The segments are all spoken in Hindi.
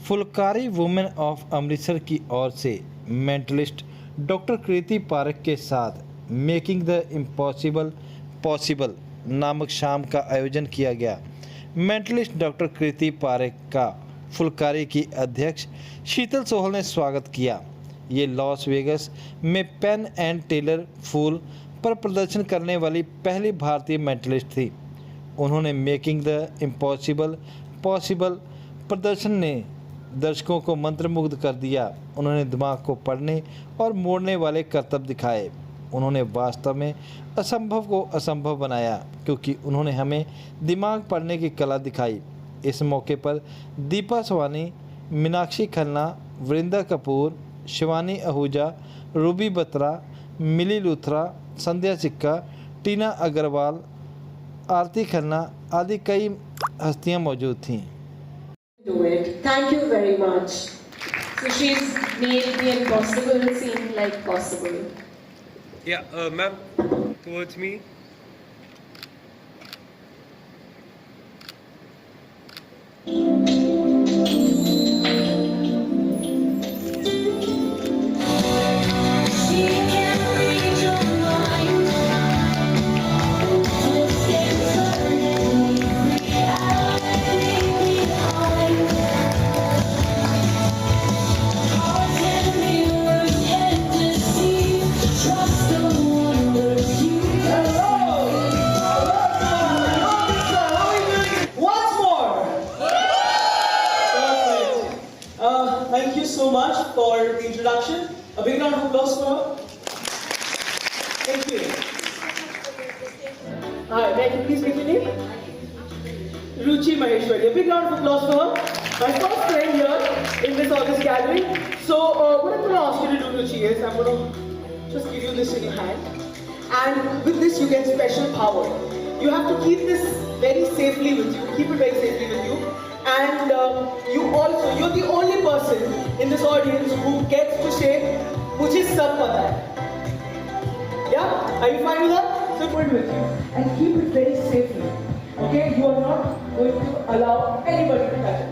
फुलकारी वुमेन ऑफ अमृतसर की ओर से मेंटलिस्ट डॉक्टर कृति पारेख के साथ मेकिंग द इम्पॉसिबल पॉसिबल नामक शाम का आयोजन किया गया। मेंटलिस्ट डॉक्टर कृति पारेख का फुलकारी की अध्यक्ष शीतल सोहल ने स्वागत किया। ये लॉस वेगस में पेन एंड टेलर फूल पर प्रदर्शन करने वाली पहली भारतीय मेंटलिस्ट थी। उन्होंने मेकिंग द इम्पॉसिबल पॉसिबल प्रदर्शन ने दर्शकों को मंत्रमुग्ध कर दिया। उन्होंने दिमाग को पढ़ने और मोड़ने वाले करतब दिखाए। उन्होंने वास्तव में असंभव को असंभव बनाया, क्योंकि उन्होंने हमें दिमाग पढ़ने की कला दिखाई। इस मौके पर दीपा स्वानी, मीनाक्षी खन्ना, वृंदा कपूर, शिवानी आहूजा, रूबी बत्रा, मिली लूथरा, संध्या सिक्का, टीना अग्रवाल, आरती खन्ना आदि कई हस्तियां मौजूद थीं। Do it. Thank you very much. So she's made the impossible seem like possible. Yeah, ma'am, towards me. Thank you so much for the introduction. A big round of applause for her. Thank you. Hi, may I please make your name? Ruchi Maheshwari. A big round of applause for her. My first friend here in this August gathering. So, what I'm going to ask you to do, Ruchi, is I'm going to just give you this in your hand. And with this, you get special power. You have to keep this very safely with you. Keep it very safely with you. And you're the only person in this audience who gets to say, "Mujhe sab pata hai." Yeah? Are you fine with that? So put it with you and keep it very safely. Okay? You are not going to allow anybody to touch it.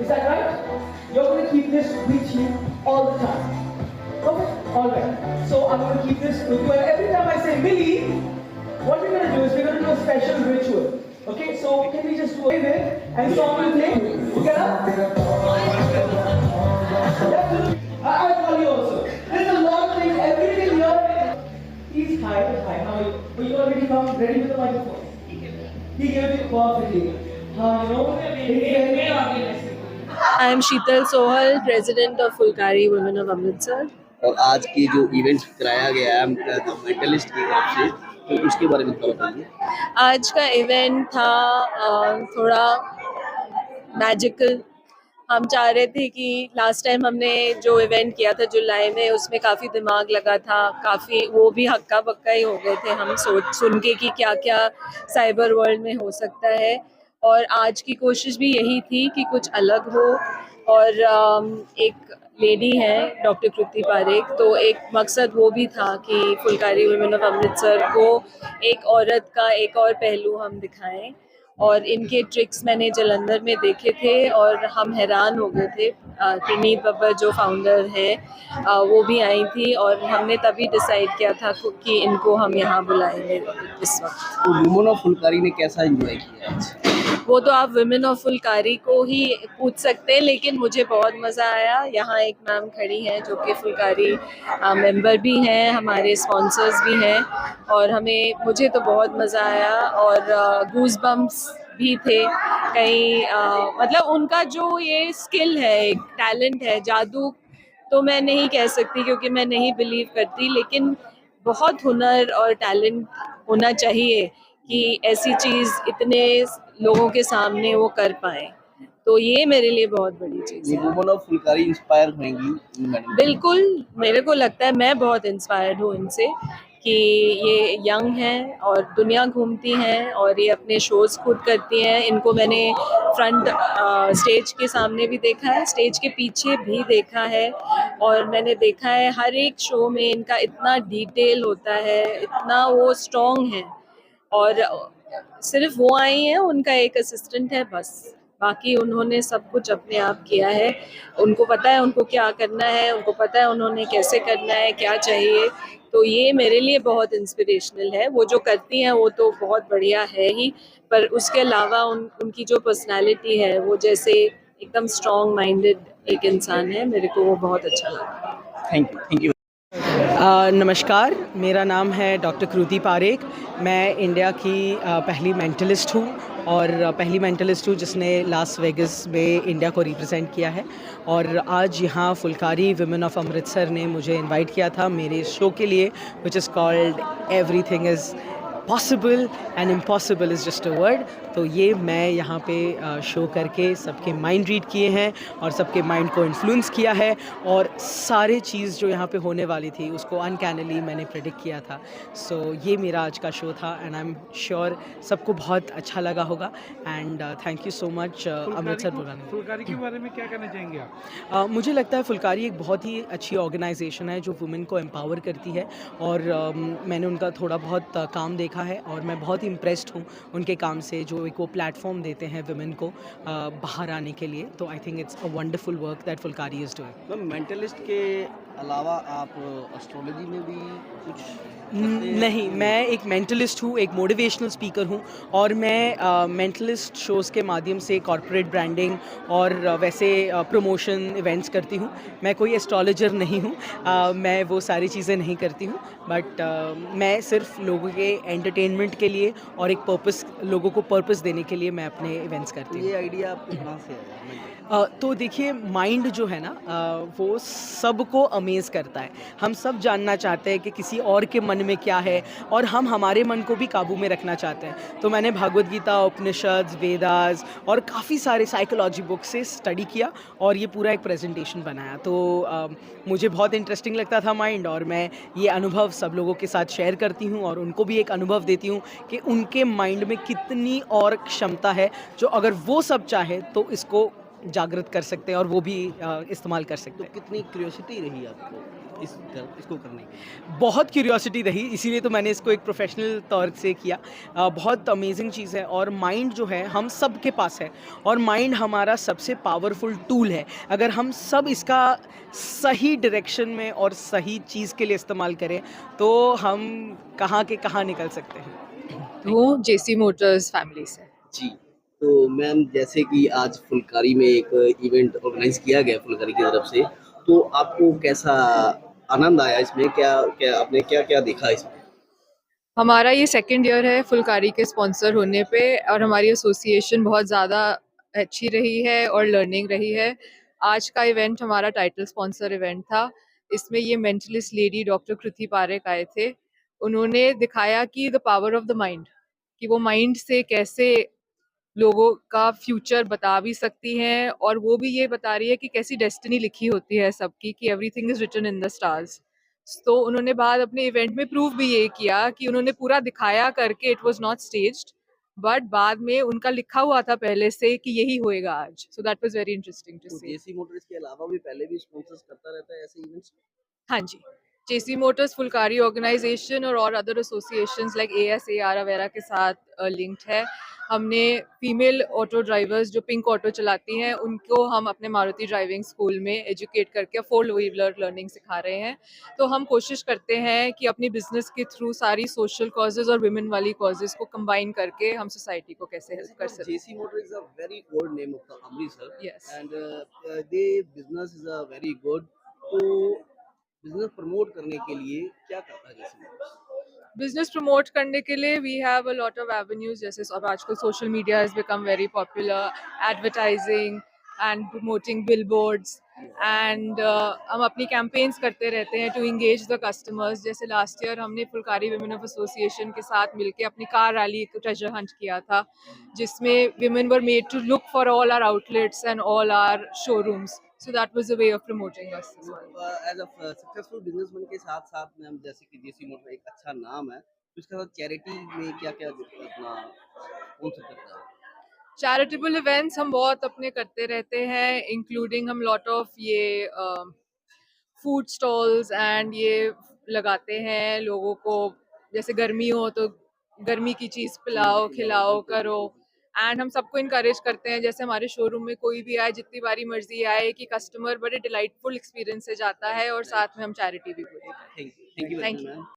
Is that right? You're going to keep this with you all the time. Okay? Alright. So I'm going to keep this with you. And every time I say Millie, what we're going to do is we're going to do a special ritual. Okay, so can we just do it and song will play? Get up. I'll call you also. There's a lot of things, everything here. He's high. How are you? Will you already come ready with the microphone? He gave it perfectly. You know, I am Sheetal Sohal, President of Fulkari Women of Amritsar. और आज की जो इवेंट कराया गया है मेंटलिस्ट की तरफ से, तो उसके बारे में थोड़ा बताइए। आज का इवेंट था थोड़ा मैजिकल। हम चाह रहे थे कि लास्ट टाइम हमने जो इवेंट किया था जुलाई में, उसमें काफ़ी दिमाग लगा था, काफ़ी वो भी हक्का बक्का ही हो गए थे हम सुन के कि क्या क्या साइबर वर्ल्ड में हो सकता है। और आज की कोशिश भी यही थी कि कुछ अलग हो। और एक लेडी है डॉक्टर कृति पारेख, तो एक मकसद वो भी था कि फुलकारी वुमेन ऑफ अमृतसर को एक औरत का एक और पहलू हम दिखाएं। और इनके ट्रिक्स मैंने जलंधर में देखे थे और हम हैरान हो गए थे। प्रणीत बब्बर जो फाउंडर है वो भी आई थी और हमने तभी डिसाइड किया था कि इनको हम यहाँ बुलाएंगे इस वक्त। तो वुमेन ऑफ फुलकारी ने कैसा एंजॉय किया आज? वो तो आप वुमेन ऑफ फुलकारी को ही पूछ सकते हैं, लेकिन मुझे बहुत मज़ा आया। यहाँ एक मैम खड़ी हैं जो कि फुलकारी मेंबर भी हैं, हमारे स्पॉन्सर्स भी हैं, और मुझे तो बहुत मज़ा आया। और गूज बम्प्स भी थे कहीं। मतलब उनका जो ये स्किल है, एक टैलेंट है, जादू तो मैं नहीं कह सकती क्योंकि मैं नहीं बिलीव करती, लेकिन बहुत हुनर और टैलेंट होना चाहिए कि ऐसी चीज़ इतने लोगों के सामने वो कर पाए। तो ये मेरे लिए बहुत बड़ी चीज़ है। वुमेन ऑफ फुलकारी इंस्पायर होंगी? बिल्कुल, मेरे को लगता है, मैं बहुत इंस्पायर्ड हूँ इनसे कि ये यंग हैं और दुनिया घूमती हैं और ये अपने शोज़ खुद करती हैं। इनको मैंने फ्रंट स्टेज के सामने भी देखा है, स्टेज के पीछे भी देखा है, और मैंने देखा है हर एक शो में इनका इतना डिटेल होता है, इतना वो स्ट्रॉन्ग है। और सिर्फ वो आई हैं, उनका एक असिस्टेंट है बस। बाकी उन्होंने सब कुछ अपने आप किया है, उनको पता है उनको क्या करना है, उनको पता है उन्होंने कैसे करना है, क्या चाहिए। तो ये मेरे लिए बहुत इंस्पिरेशनल है। वो जो करती हैं वो तो बहुत बढ़िया है ही, पर उसके अलावा उनकी जो पर्सनालिटी है, वो जैसे एकदम स्ट्रॉन्ग माइंडेड एक इंसान है, मेरे को वो बहुत अच्छा लगा। Thank you. नमस्कार, मेरा नाम है डॉक्टर कृति पारेख। मैं इंडिया की पहली मेंटलिस्ट हूँ और पहली मेंटलिस्ट हूँ जिसने लास वेगस में इंडिया को रिप्रेजेंट किया है। और आज यहाँ फुलकारी विमेन ऑफ अमृतसर ने मुझे इनवाइट किया था मेरे शो के लिए, which is called everything is possible and impossible is just a word. तो ये मैं यहाँ पे शो करके सबके माइंड रीड किए हैं और सबके माइंड को इन्फ्लुएंस किया है, और सारे चीज़ जो यहाँ पे होने वाली थी उसको अनकैनली मैंने प्रेडिक्ट किया था। सो ये मेरा आज का शो था एंड आई एम श्योर सबको बहुत अच्छा लगा होगा। And thank you so much Amritsar बुलाने। फुलकारी के बारे में क्या कहना चाहेंगे आप? मुझे लगता है फुलकारी एक बहुत ही अच्छी ऑर्गेनाइजेशन है जो वुमेन को एम्पावर करती है, और मैंने उनका थोड़ा बहुत काम देखा है और मैं बहुत इम्प्रेस्ड हूँ उनके काम से, जो एक वो प्लेटफॉर्म देते हैं वुमेन को बाहर आने के लिए। तो I think it's a wonderful work that Phulkari is doing. Ma'am, mentalist के अलावा आप एस्ट्रोलॉजी में भी कुछ नहीं, मैं एक मेंटलिस्ट हूँ, एक मोटिवेशनल स्पीकर हूँ, और मैं मेंटलिस्ट शोज़ के माध्यम से कॉर्पोरेट ब्रांडिंग और वैसे प्रमोशन इवेंट्स करती हूँ। मैं कोई एस्ट्रोलॉजर नहीं हूँ, मैं वो सारी चीज़ें नहीं करती हूँ, बट मैं सिर्फ लोगों के एंटरटेनमेंट के लिए और एक पर्पस, लोगों को पर्पस देने के लिए मैं अपने इवेंट्स करती हूँ। ये आइडिया आपको कहाँ से आया? तो देखिए, माइंड जो है ना, वो सबको अमेज़ करता है। हम सब जानना चाहते हैं कि किसी और के मन में क्या है, और हम हमारे मन को भी काबू में रखना चाहते हैं। तो मैंने भगवद गीता, उपनिषद, वेदास और काफ़ी सारे साइकोलॉजी बुक से स्टडी किया और ये पूरा एक प्रेजेंटेशन बनाया। तो मुझे बहुत इंटरेस्टिंग लगता था माइंड, और मैं ये अनुभव सब लोगों के साथ शेयर करती हूँ और उनको भी एक अनुभव देती हूँ कि उनके माइंड में कितनी और क्षमता है, जो अगर वो सब चाहे तो इसको जागृत कर सकते हैं और वो भी इस्तेमाल कर सकते तो हैं। कितनी क्यूरियोसिटी रही आपको इसको करने की? बहुत क्यूरियोसिटी रही, इसीलिए तो मैंने इसको एक प्रोफेशनल तौर से किया। बहुत अमेजिंग चीज़ है, और माइंड जो है हम सब के पास है, और माइंड हमारा सबसे पावरफुल टूल है। अगर हम सब इसका सही डायरेक्शन में और सही चीज़ के लिए इस्तेमाल करें तो हम कहाँ के कहाँ निकल सकते हैं। वो जेसी मोटर्स फैमिली से। जी। तो मैम, जैसे कि आज फुलकारी में एक इवेंट ऑर्गेनाइज किया गया फुलकारी की तरफ से, तो आपको कैसा आनंद आया इसमें? क्या क्या आपने क्या देखा इसमें? हमारा ये सेकंड ईयर है फुलकारी के स्पॉन्सर होने पे, और हमारी एसोसिएशन बहुत ज़्यादा अच्छी रही है और लर्निंग रही है। आज का इवेंट हमारा टाइटल स्पॉन्सर इवेंट था। इसमें ये मेंटलिस्ट लेडी डॉक्टर कृति पारेख आए थे। उन्होंने दिखाया कि the power of the mind, कि वो माइंड से कैसे लोगों का फ्यूचर बता भी सकती हैं, और वो भी ये बता रही है कि कैसी डेस्टिनी लिखी होती है सबकी, कि everything is written in the stars. तो उन्होंने बाद अपने इवेंट में प्रूव भी ये किया कि उन्होंने पूरा दिखाया करके, it was not staged, but बाद में उनका लिखा हुआ था पहले से कि यही होएगा आज। So that was very interesting to तो सी। जेसी मोटर्स के अलावा भी पहले भी स्पॉन्सर्स करता रहता है ऐसे इवेंट्स? हाँ जी, जेसी मोटर्स फुलकारी ऑर्गेनाइजेशन और अदर एसोसिएशंस लाइक ASAR वगैरह के साथ लिंक्ड है। हमने फीमेल ऑटो ड्राइवर्स जो पिंक ऑटो चलाती हैं, उनको हम अपने मारुति ड्राइविंग स्कूल में एजुकेट करके फोर व्हीलर लर्निंग सिखा रहे हैं। तो हम कोशिश करते हैं कि अपनी बिजनेस के थ्रू सारी सोशल कॉजेज और वुमेन वाली कॉजेज को कंबाइन करके हम सोसाइटी को कैसे हेल्प कर सकते हैं। JC Motor is a very old name of the Amritsar. Yes. And they business is a very good. तो बिजनेस प्रमोट करने के लिए क्या करता है JC Motors? बिजनेस प्रमोट करने के लिए we have a lot of avenues, जैसे अब आजकल social media has become very popular, advertising and promoting billboards, and हम अपनी कैंपेन्स करते रहते हैं टू इंगेज द कस्टमर्स। जैसे लास्ट ईयर हमने फुलकारी विमेन ऑफ एसोसिएशन के साथ मिलके अपनी कार रैली ट्रेजर हंट किया था, जिसमें women were made to look for all our outlets and all our showrooms. So that was a way of promoting us as well. As a successful businessman के साथ साथ मैम, जैसे कि JC Motor एक अच्छा नाम है, तो इसके साथ चैरिटी में क्या क्या अपना कौन सा करता है? चैरिटेबल इवेंट्स हम बहुत अपने करते रहते हैं, इंक्लूडिंग हम लॉट ऑफ ये फूड स्टॉल्स एंड ये लगाते हैं लोगों को। जैसे गर्मी हो तो गर्मी की चीज़ पिलाओ, खिलाओ, करो। एंड हम सबको इनकरेज करते हैं, जैसे हमारे शोरूम में कोई भी आए, जितनी बारी मर्जी आए, कि कस्टमर बड़े डिलाइटफुल एक्सपीरियंस से जाता है और साथ में हम चैरिटी भी पूरी करते हैं। Thank you Thank you. Ma'am.